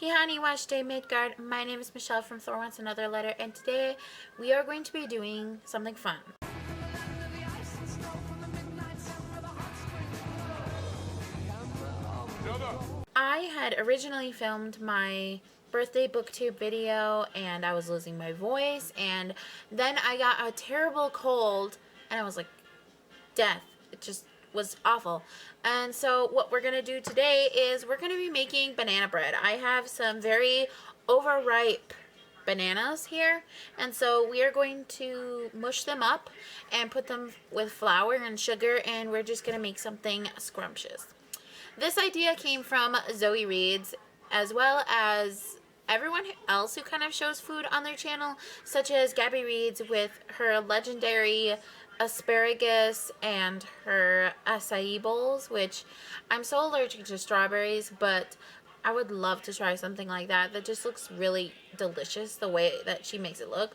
Hey honey, watch day Midgard. My name is Michelle from Thor Wants Another Letter, and today we are going to be doing something fun. I had originally filmed my birthday booktube video and I was losing my voice, and then I got a terrible cold and I was like, death. It just was awful. And so what we're going to do today is we're going to be making banana bread. I have some very overripe bananas here, and so we are going to mush them up and put them with flour and sugar, and we're just going to make something scrumptious. This idea came from Zoe Reeds, as well as everyone else who kind of shows food on their channel, such as Gabby Reeds with her legendary asparagus and her acai bowls, which I'm so allergic to strawberries, but I would love to try something like that. That just looks really delicious the way that she makes it look.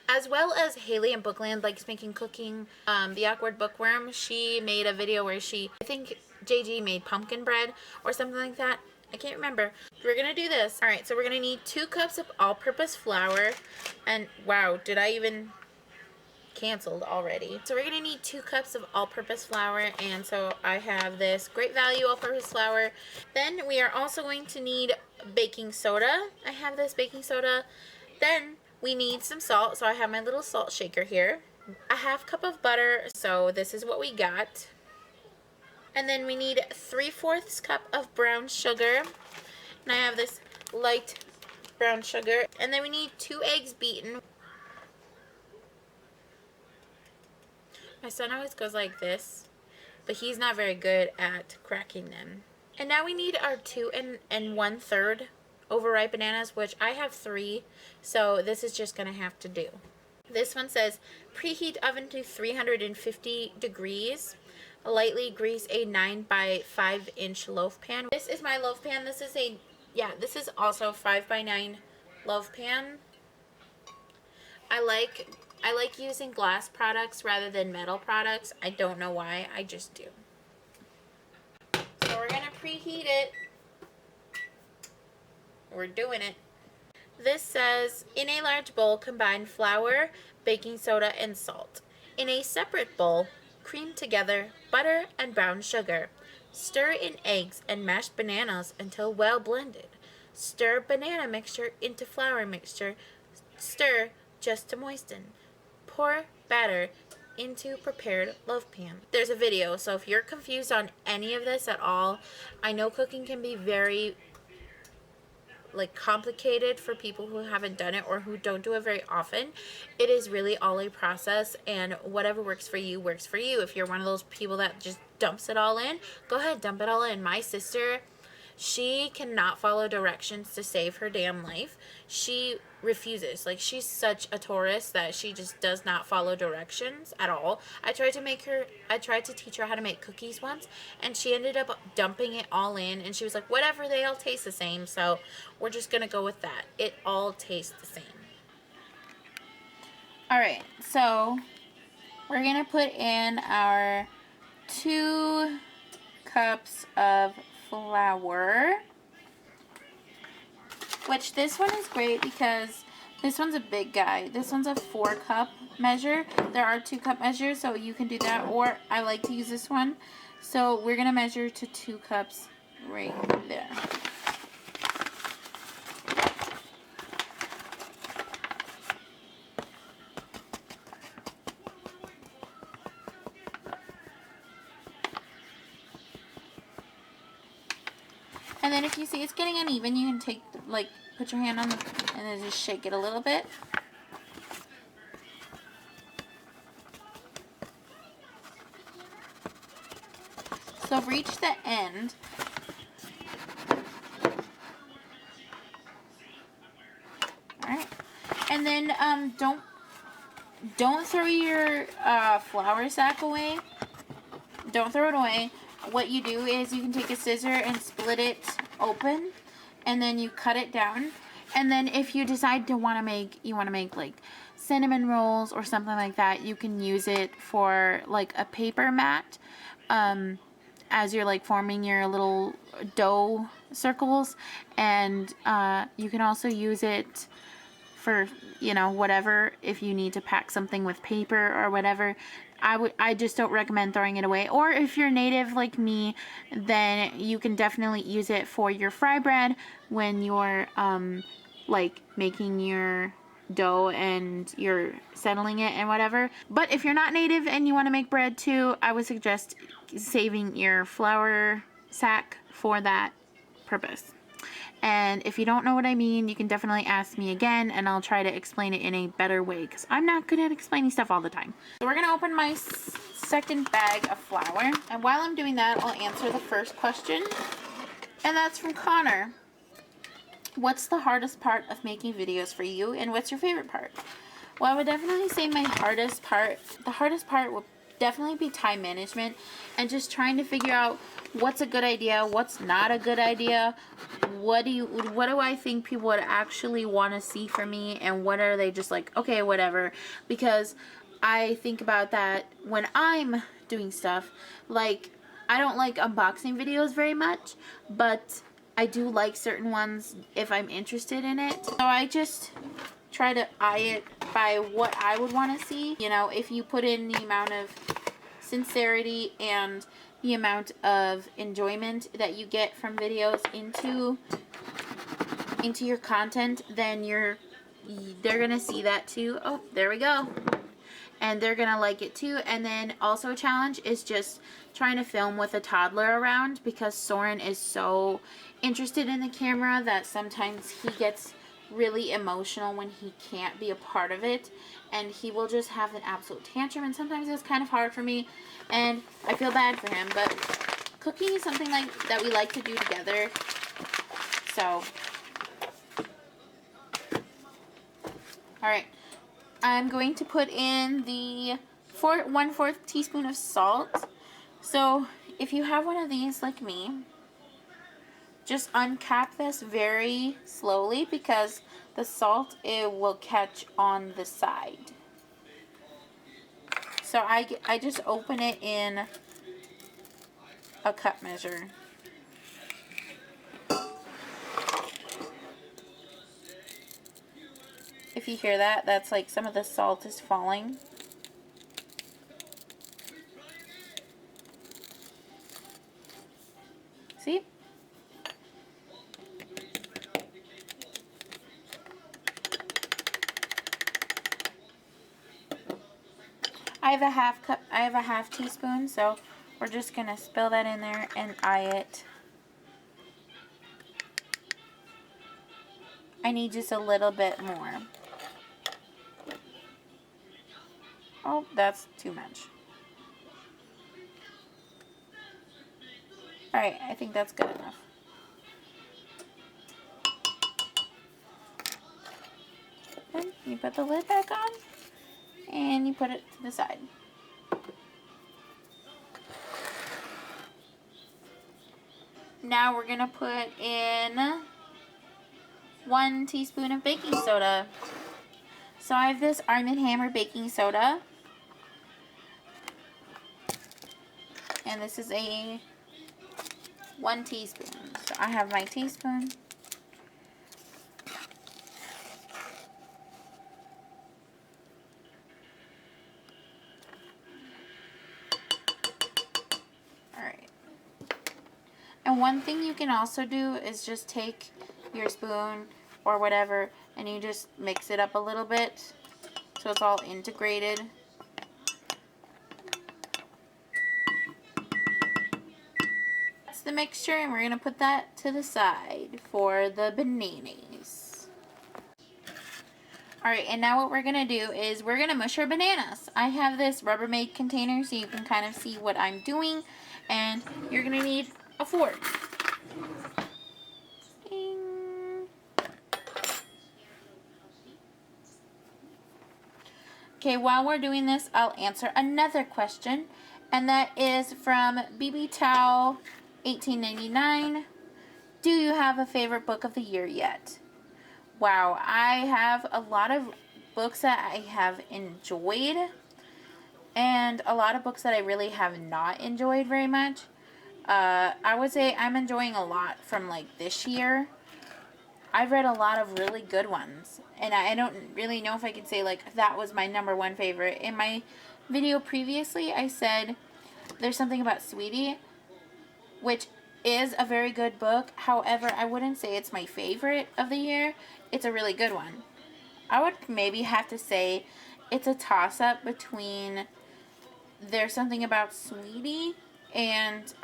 As well as Haley in Bookland likes making cooking. The Awkward Bookworm, she made a video where I think JG made pumpkin bread or something like that. I can't remember. We're going to do this. Alright, so we're going to need 2 cups of all-purpose flour. And wow, did I even canceled already. So we're going to need 2 cups of all-purpose flour, and so I have this Great Value all-purpose flour. Then we are also going to need baking soda. I have this baking soda. Then we need some salt, so I have my little salt shaker here. A 1/2 cup of butter, so this is what we got. And then we need 3/4 cup of brown sugar, and I have this light brown sugar. And then we need 2 eggs beaten. My son always goes like this, but he's not very good at cracking them. And now we need our 2 1/3 overripe bananas, which I have 3, so this is just going to have to do. This one says, preheat oven to 350 degrees. Lightly grease a 9 by 5 inch loaf pan. This is my loaf pan. This is also 5 by 9 loaf pan. I like using glass products rather than metal products. I don't know why, I just do. So we're going to preheat it. We're doing it. This says, in a large bowl, combine flour, baking soda, and salt. In a separate bowl, cream together butter and brown sugar. Stir in eggs and mashed bananas until well blended. Stir banana mixture into flour mixture. Stir just to moisten. Pour batter into prepared loaf pan. There's a video, so if you're confused on any of this at all, I know cooking can be very complicated for people who haven't done it or who don't do it very often. It is really all a process, and whatever works for you works for you. If you're one of those people that just dumps it all in, go ahead, dump it all in. My sister, she cannot follow directions to save her damn life. She refuses. She's such a Taurus that she just does not follow directions at all. I tried to teach her how to make cookies once, and she ended up dumping it all in, and she was like, whatever, they all taste the same, so we're just gonna go with that. It all tastes the same. Alright, so we're gonna put in our 2 cups of flour, which this one is great because this one's a big guy. This one's a 4-cup measure. There are 2-cup measures, so you can do that, or I like to use this one. So we're gonna measure to 2 cups right there. And then if you see it's getting uneven, you can take, put your hand on and then just shake it a little bit. So reach the end. Alright. And then don't throw your flour sack away. Don't throw it away. What you do is you can take a scissor and split it open, and then you cut it down. And then if you decide to want to make cinnamon rolls or something like that, you can use it for a paper mat as you're forming your little dough circles, and you can also use it for, you know, whatever, if you need to pack something with paper or whatever. I just don't recommend throwing it away. Or if you're native like me, then you can definitely use it for your fry bread when you're like making your dough and you're settling it and whatever. But if you're not native and you want to make bread too, I would suggest saving your flour sack for that purpose. And if you don't know what I mean, you can definitely ask me again and I'll try to explain it in a better way, because I'm not good at explaining stuff all the time. So we're going to open my second bag of flour. And while I'm doing that, I'll answer the first question. And that's from Connor. What's the hardest part of making videos for you, and what's your favorite part? Well, I would definitely say my hardest part, the hardest part would definitely be time management and just trying to figure out what's a good idea, what's not a good idea, what do I think people would actually want to see from me, and what are they just like, okay, whatever. Because I think about that when I'm doing stuff. Like, I don't like unboxing videos very much, but I do like certain ones if I'm interested in it. So I just try to eye it by what I would want to see. You know, if you put in the amount of sincerity and the amount of enjoyment that you get from videos into your content, then they're gonna see that too. Oh, there we go. And they're gonna like it too. And then also a challenge is just trying to film with a toddler around, because Soren is so interested in the camera that sometimes he gets really emotional when he can't be a part of it, and he will just have an absolute tantrum, and sometimes it's kind of hard for me and I feel bad for him. But cooking is something like that we like to do together. So alright, I'm going to put in the 1/4 teaspoon of salt. So if you have one of these like me, just uncap this very slowly, because the salt, it will catch on the side. So I just open it in a cup measure. If you hear that, that's like some of the salt is falling. See? I have a half teaspoon, so we're just gonna spill that in there and eye it. I need just a little bit more. Oh, that's too much. Alright, I think that's good enough. Then you put the lid back on, and you put it to the side. Now we're going to put in 1 teaspoon of baking soda. So I have this Arm & Hammer baking soda. And this is a 1 teaspoon. So I have my teaspoon. And one thing you can also do is just take your spoon or whatever and you just mix it up a little bit so it's all integrated. That's the mixture, and we're going to put that to the side for the bananas. Alright, and now what we're going to do is we're going to mush our bananas. I have this Rubbermaid container so you can kind of see what I'm doing, and you're going to need a fork. Ding. Okay, while we're doing this, I'll answer another question, and that is from BB Towel 1899. Do you have a favorite book of the year yet? Wow, I have a lot of books that I have enjoyed, and a lot of books that I really have not enjoyed very much. I would say I'm enjoying a lot from like this year. I've read a lot of really good ones, and I don't really know if I can say like that was my number one favorite. In my video previously, I said There's Something About Sweetie, which is a very good book. However, I wouldn't say it's my favorite of the year. It's a really good one. I would maybe have to say it's a toss-up between There's Something About Sweetie and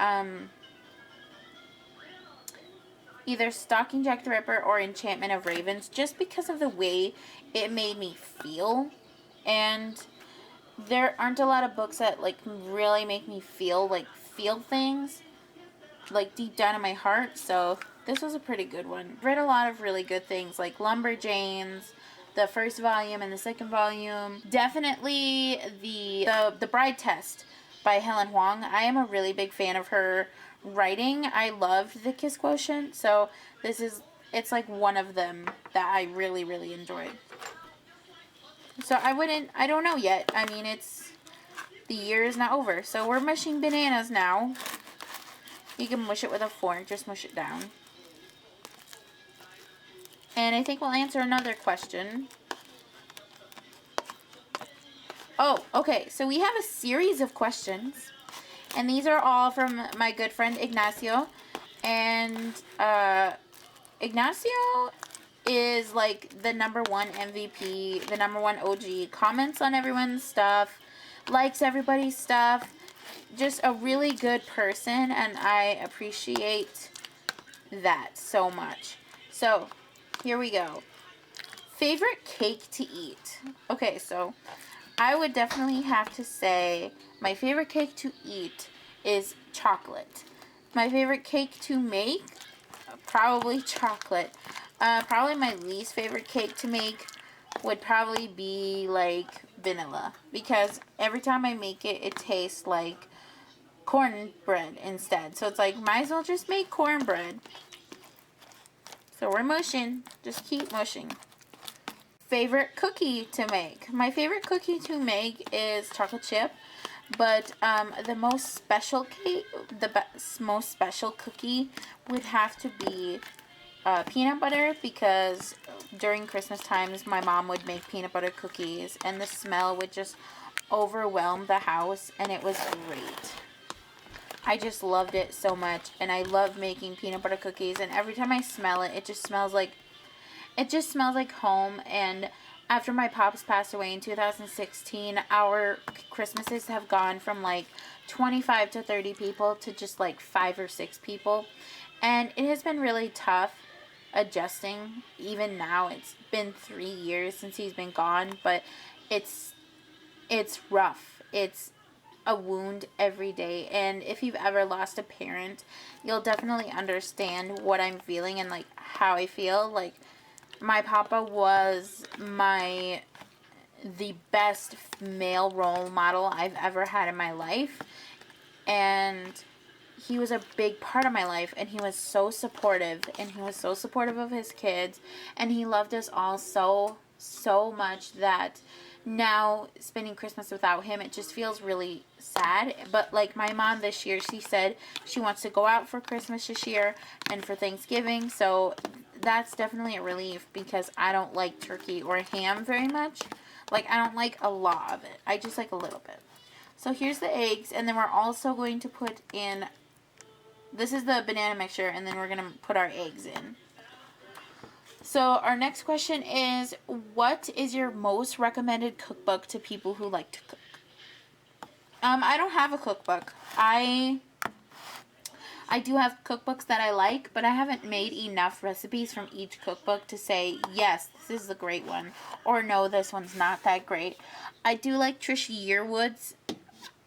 either Stalking Jack the Ripper or Enchantment of Ravens, just because of the way it made me feel. And there aren't a lot of books that like really make me feel things like deep down in my heart, so this was a pretty good one. Read a lot of really good things like Lumberjanes, the first volume and the second volume. Definitely the Bride Test by Helen Huang. I am a really big fan of her writing. I loved The Kiss Quotient, so it's like one of them that I really, really enjoyed. So I don't know yet. I mean, the year is not over. So we're mushing bananas now. You can mush it with a fork, just mush it down. And I think we'll answer another question. Oh, okay, so we have a series of questions. And these are all from my good friend Ignacio. And Ignacio is like the number one MVP, the number one OG, comments on everyone's stuff, likes everybody's stuff, just a really good person, and I appreciate that so much. So, here we go. Favorite cake to eat? Okay, so I would definitely have to say my favorite cake to eat is chocolate. My favorite cake to make? Probably chocolate. Probably my least favorite cake to make would probably be like vanilla, because every time I make it, it tastes like cornbread instead. So it's like, might as well just make cornbread. So we're mushing. Just keep mushing. Favorite cookie to make? My favorite cookie to make is chocolate chip, but the most special cookie would have to be peanut butter, because during Christmas times my mom would make peanut butter cookies and the smell would just overwhelm the house, and it was great. I just loved it so much, and I love making peanut butter cookies, and every time I smell it, it just smells like home. And after my pops passed away in 2016, our Christmases have gone from like 25 to 30 people to just like 5 or 6 people, and it has been really tough adjusting. Even now, it's been 3 years since he's been gone, but it's rough. It's a wound every day, and if you've ever lost a parent, you'll definitely understand what I'm feeling and like how I feel. Like, my papa was the best male role model I've ever had in my life, and he was a big part of my life, and he was so supportive, and he was so supportive of his kids, and he loved us all so much that now spending Christmas without him, it just feels really sad. But like my mom this year, she said she wants to go out for Christmas this year and for Thanksgiving, so that's definitely a relief, because I don't like turkey or ham very much. Like, I don't like a lot of it. I just like a little bit. So here's the eggs, and then we're also going to put in, this is the banana mixture, and then we're going to put our eggs in. So our next question is, what is your most recommended cookbook to people who like to cook? I don't have a cookbook. I do have cookbooks that I like, but I haven't made enough recipes from each cookbook to say, yes, this is the great one, or no, this one's not that great. I do like Trisha Yearwood's,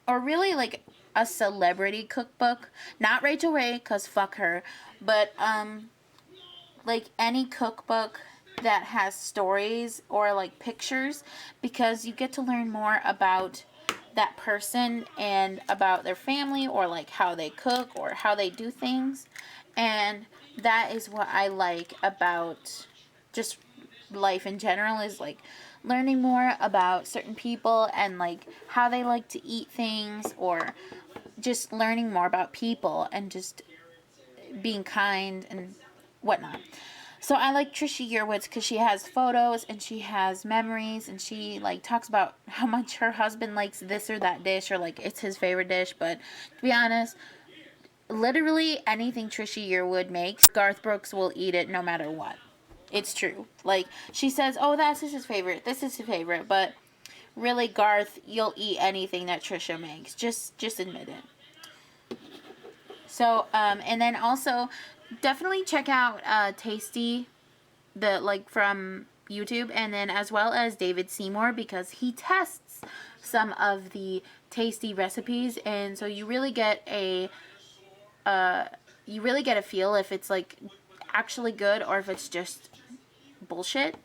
or really like a celebrity cookbook. Not Rachel Ray, because fuck her, but like any cookbook that has stories or like pictures, because you get to learn more about that person and about their family, or like how they cook or how they do things. And that is what I like about just life in general, is like learning more about certain people and like how they like to eat things, or just learning more about people and just being kind and whatnot. So I like Trisha Yearwood's because she has photos and she has memories, and she like talks about how much her husband likes this or that dish, or like it's his favorite dish. But to be honest, literally anything Trisha Yearwood makes, Garth Brooks will eat it no matter what. It's true. Like, she says, oh, that's his favorite, this is his favorite, but really, Garth, you'll eat anything that Trisha makes. Just admit it. So, and then also, definitely check out Tasty, from YouTube, and then as well as David Seymour, because he tests some of the tasty recipes, and so you really get a feel if it's like actually good or if it's just bullshit.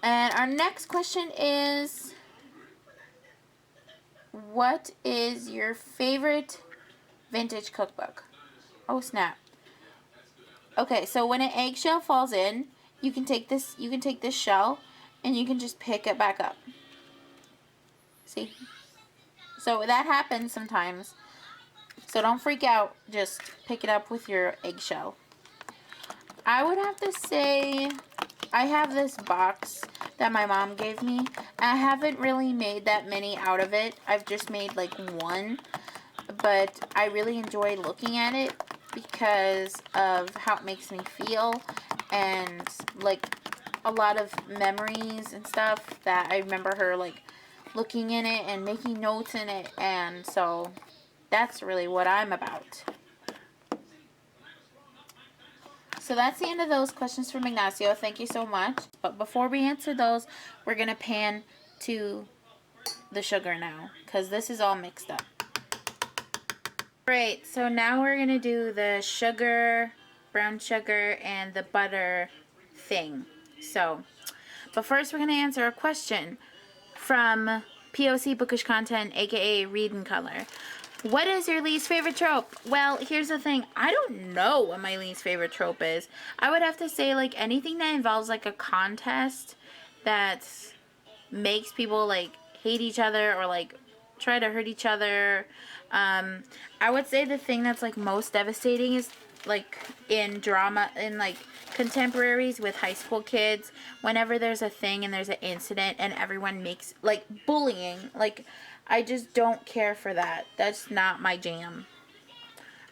And our next question is, what is your favorite vintage cookbook? Oh snap. Okay, so when an eggshell falls in, you can take this shell and you can just pick it back up. See? So that happens sometimes. So don't freak out. Just pick it up with your eggshell. I would have to say I have this box that my mom gave me. I haven't really made that many out of it. I've just made like one. But I really enjoy looking at it because of how it makes me feel, and like a lot of memories and stuff that I remember her like looking in it and making notes in it, and so that's really what I'm about. So that's the end of those questions from Ignacio. Thank you so much. But before we answer those, we're going to pan to the sugar now, because this is all mixed up. Right, so now we're going to do the sugar, brown sugar, and the butter thing. So, but first we're going to answer a question from POC Bookish Content, aka Read and Color. What is your least favorite trope? Well, here's the thing. I don't know what my least favorite trope is. I would have to say, like, anything that involves, like, a contest that makes people, like, hate each other or, like, try to hurt each other. I would say the thing that's, like, most devastating is, like, in drama, in, like, contemporaries with high school kids, whenever there's a thing and there's an incident and everyone makes, like, bullying, like, I just don't care for that. That's not my jam.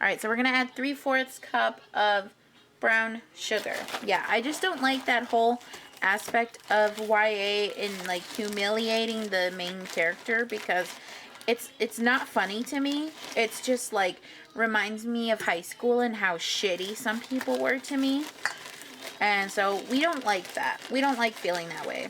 Alright, so we're going to add 3/4 cup of brown sugar. Yeah, I just don't like that whole aspect of YA in, like, humiliating the main character, because it's not funny to me. It's just, like, reminds me of high school and how shitty some people were to me. And so we don't like that. We don't like feeling that way.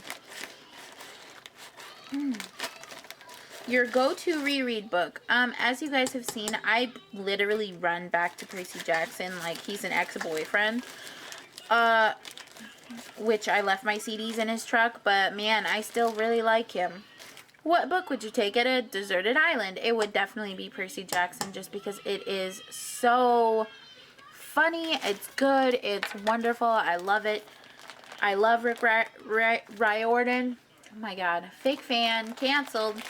Your go-to reread book. As you guys have seen, I literally run back to Percy Jackson like he's an ex-boyfriend. Which I left my CDs in his truck, but man, I still really like him. What book would you take at a deserted island? It would definitely be Percy Jackson, just because it is so funny, it's good, it's wonderful, I love it. I love Rick Riordan. Oh my god, fake fan, canceled.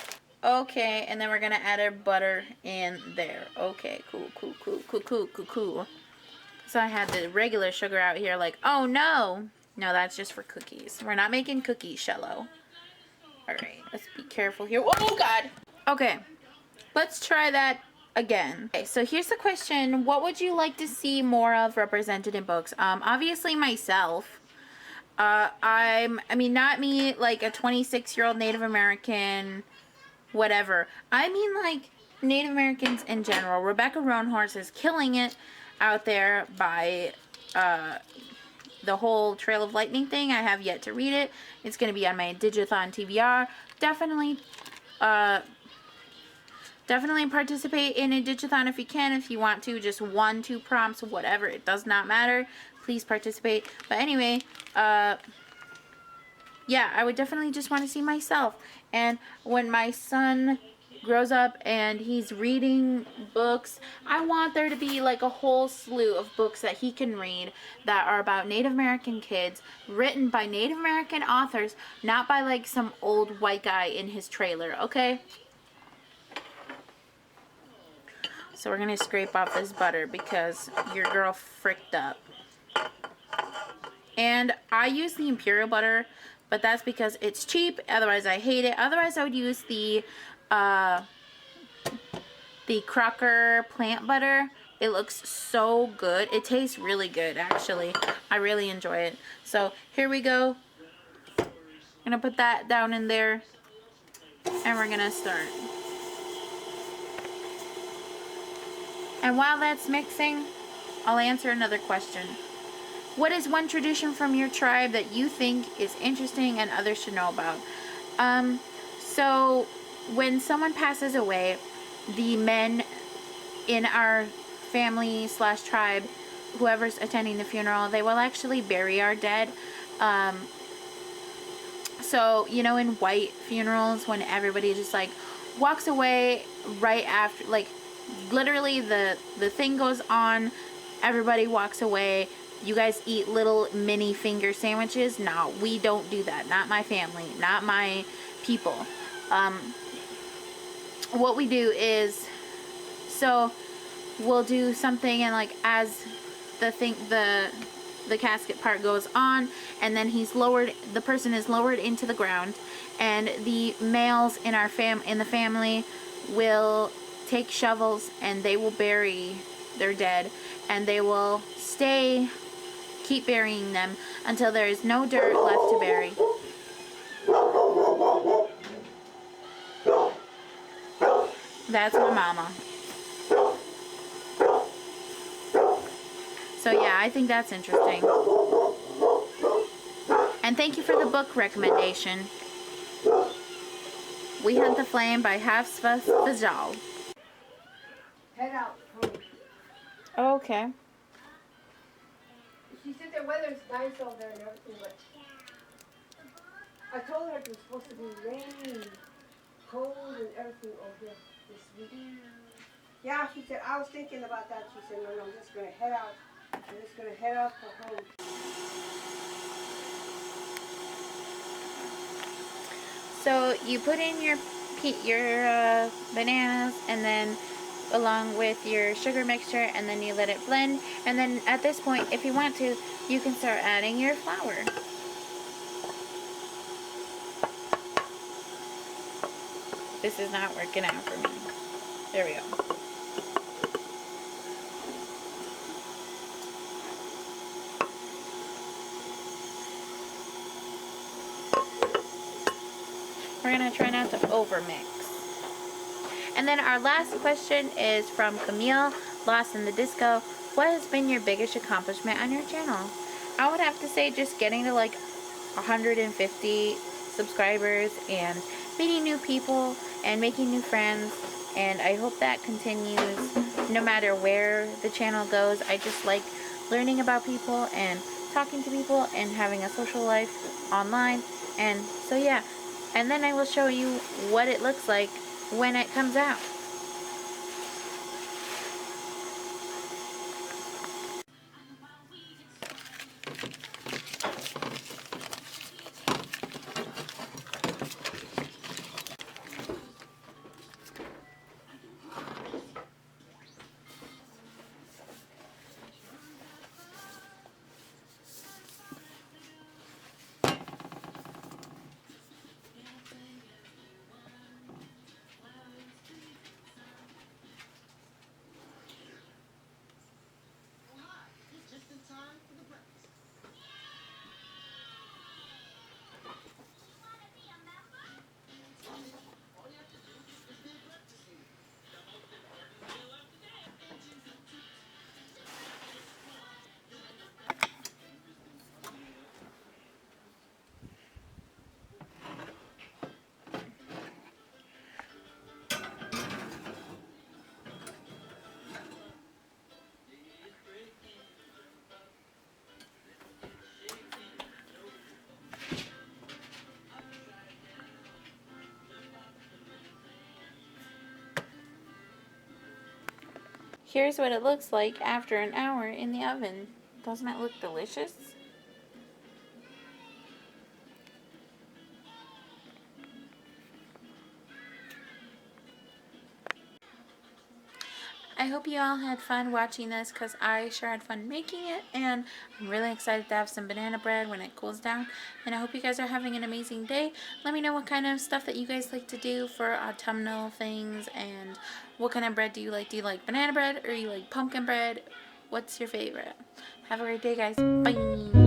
Okay, and then we're gonna add our butter in there. Okay, cool. So I had the regular sugar out here like, oh no! No, that's just for cookies. We're not making cookies, Shello. Alright, let's be careful here. Oh god! Okay, let's try that again. Okay, so here's the question. What would you like to see more of represented in books? Obviously myself. I mean, not me, like a 26-year-old Native American, whatever. I mean, like, Native Americans in general. Rebecca Roanhorse is killing it out there by, the whole Trail of Lightning thing. I have yet to read it. It's going to be on my Digithon TBR. Definitely participate in a Digithon if you can. If you want to, just 1-2 prompts, whatever. It does not matter. Please participate. But anyway, yeah, I would definitely just want to see myself. And when my son grows up and he's reading books, I want there to be like a whole slew of books that he can read that are about Native American kids, written by Native American authors, not by like some old white guy in his trailer, okay? So we're going to scrape off this butter because your girl fricked up. And I use the imperial butter, but that's because it's cheap. Otherwise, I hate it. Otherwise, I would use the Crocker plant butter. It looks so good. It tastes really good, actually. I really enjoy it. So here we go. I'm gonna put that down in there, and we're gonna start. And while that's mixing, I'll answer another question. What is one tradition from your tribe that you think is interesting and others should know about? So when someone passes away, the men in our family / tribe, whoever's attending the funeral, they will actually bury our dead. So, you know, in white funerals, when everybody just like walks away right after, like literally the thing goes on, everybody walks away, you guys eat little mini finger sandwiches. No, we don't do that. Not my family, not my people. What we do is, so we'll do something, and like as the casket part goes on, and then the person is lowered into the ground, and the males in the family will take shovels and they will bury their dead, and they will keep burying them until there is no dirt left to bury. That's my mama. So yeah, I think that's interesting. And thank you for the book recommendation. We Hunt the Flame by Hafsa Fazal. Head out. Oh, okay. She said the weather's nice over there and everything, but I told her it was supposed to be rain, cold, and everything over here this week. Yeah, she said, I was thinking about that. She said, no, I'm just going to head out. I'm just going to head out for home. So you put in your bananas, and then along with your sugar mixture, and then you let it blend, and then at this point, if you want to, you can start adding your flour. This is not working out for me. There we go. We're going to try not to overmix. And then our last question is from Camille, Lost in the Disco. What has been your biggest accomplishment on your channel? I would have to say just getting to like 150 subscribers and meeting new people and making new friends. And I hope that continues no matter where the channel goes. I just like learning about people and talking to people and having a social life online. And so yeah. And then I will show you what it looks like when it comes out. Here's what it looks like after an hour in the oven. Doesn't it look delicious? I hope you all had fun watching this because I sure had fun making it, and I'm really excited to have some banana bread when it cools down. And I hope you guys are having an amazing day. Let me know what kind of stuff that you guys like to do for autumnal things, and what kind of bread do you like? Do you like banana bread or you like pumpkin bread? What's your favorite? Have a great day, guys. Bye.